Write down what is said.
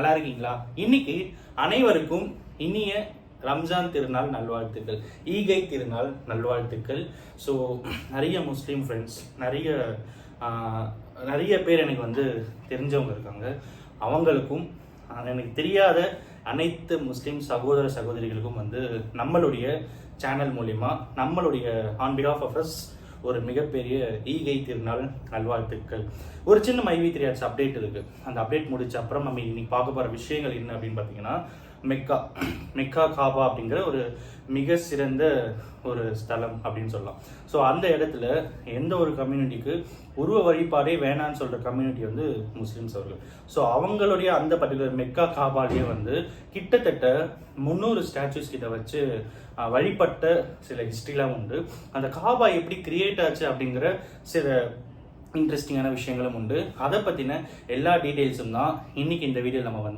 நல்லா இருக்கீங்களா? இன்னைக்கு அனைவருக்கும் இனிய ரம்ஜான் திருநாள் நல்வாழ்த்துக்கள், ஈகை திருநாள் நல்வாழ்த்துக்கள். ஸோ நிறைய முஸ்லீம் ஃப்ரெண்ட்ஸ், நிறைய பேர் எனக்கு வந்து தெரிஞ்சவங்க இருக்காங்க. அவங்களுக்கும் எனக்கு தெரியாத அனைத்து முஸ்லீம் சகோதர சகோதரிகளுக்கும் வந்து நம்மளுடைய சேனல் மூலிமா நம்மளுடைய ஆன் பிஹாஃப் ஆஃப் அஸ் ஒரு மிகப்பெரிய ஈகை திருநாள் நல்வாழ்த்துக்கள். ஒரு சின்ன மைவி3 அப்டேட் இருக்கு. அந்த அப்டேட் முடிச்ச அப்புறம் நம்ம இன்னைக்கு பார்க்க போகிற விஷயங்கள் என்ன அப்படின்னு பார்த்தீங்கன்னா, மெக்கா காபா அப்படிங்கிற ஒரு மிக சிறந்த ஒரு ஸ்தலம் அப்படின்னு சொல்லலாம். ஸோ அந்த இடத்துல எந்த ஒரு கம்யூனிட்டிக்கு உருவ வழிபாடே வேணான்னு சொல்கிற கம்யூனிட்டி வந்து முஸ்லீம்ஸ் அவர்கள். ஸோ அவங்களுடைய அந்த பர்டிகுலர் மெக்கா காபாலேயே வந்து கிட்டத்தட்ட 300 ஸ்டாச்சுஸ் கிட்ட வச்சு வழிபட்ட சில ஹிஸ்ட்ரிலாம் உண்டு. அந்த காபா எப்படி கிரியேட் ஆச்சு அப்படிங்கிற சில இன்ட்ரெஸ்டிங்கான விஷயங்களும் உண்டு. அதை பற்றின எல்லா டீட்டெயில்ஸும் தான் இன்னைக்கு இந்த வீடியோ நம்ம வந்து